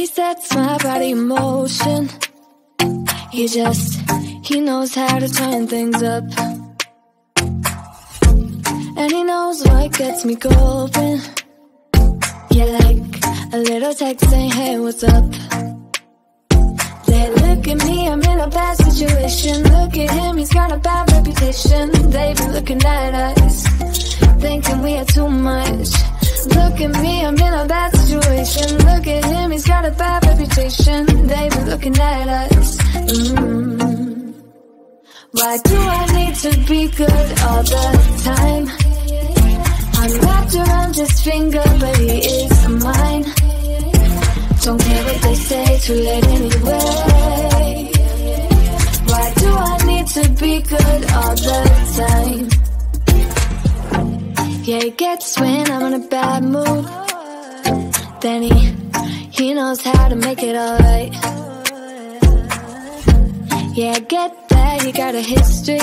he sets my body in motion. He knows how to turn things up. And he knows what gets me going. Yeah, like a little text saying, hey, what's up? They look at me, I'm in a bad situation. Look at him, he's got a bad reputation. They be looking at us, thinking we are too much. Look at me, I'm in a bad situation. Look at him, he's got a bad reputation. They be looking at us. Why do I need to be good all the time? I'm wrapped around his finger, but he is mine. Don't care what they say, too late anyway. Why do I need to be good all the time? Yeah, he gets when I'm in a bad mood. Then he knows how to make it alright. Yeah, I get that, you got a history,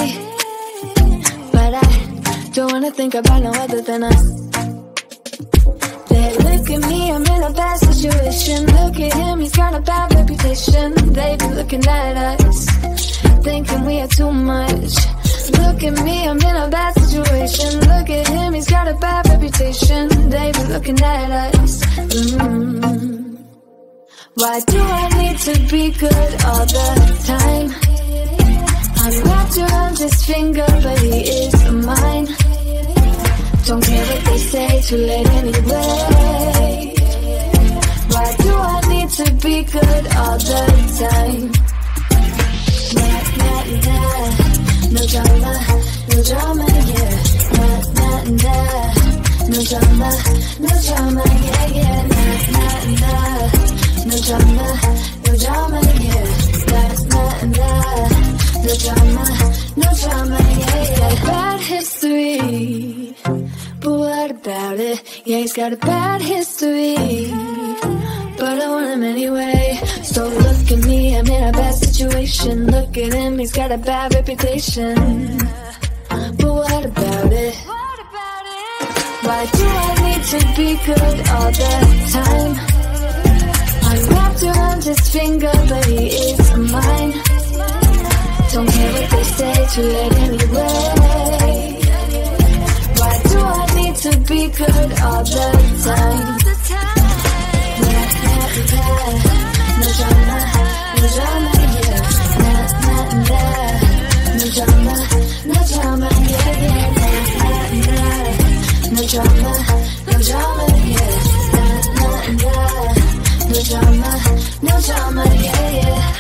but I don't wanna think about no other than us. They look at me, I'm in a bad situation. Look at him, he's got a bad reputation. They be looking at us, thinking we are too much. Look at me, I'm in a bad situation. Look at him, he's got a bad reputation. They be looking at us. Why do I need to be good all the time? I'm wrapped around his finger, but he is mine. Don't care what they say, too late anyway. Why do I need to be good all the time? Nah, nah, nah. No drama, no drama, yeah. Nah, nah, nah. No drama, no drama, yeah, yeah. Nah, nah, nah. No drama, no drama, yeah. Nah, nah, nah. No drama, no drama, yeah, yeah. Bad history, but what about it? Yeah, he's got a bad history, but I want him anyway. So look at me, I'm in a bad situation. Look at him, he's got a bad reputation, but what about it? Why do I need to be good all the time? I'm wrapped around his finger, but he is mine. Don't care what they say, too late anyway. Why do I need to be good all the time? Nah, nah, nah. No drama, no drama, yeah. Nah, nah, nah. No drama, no drama, yeah, yeah. Nah, nah, nah. No drama, no drama, yeah. Nah, nah, nah. No drama, no drama, yeah, yeah.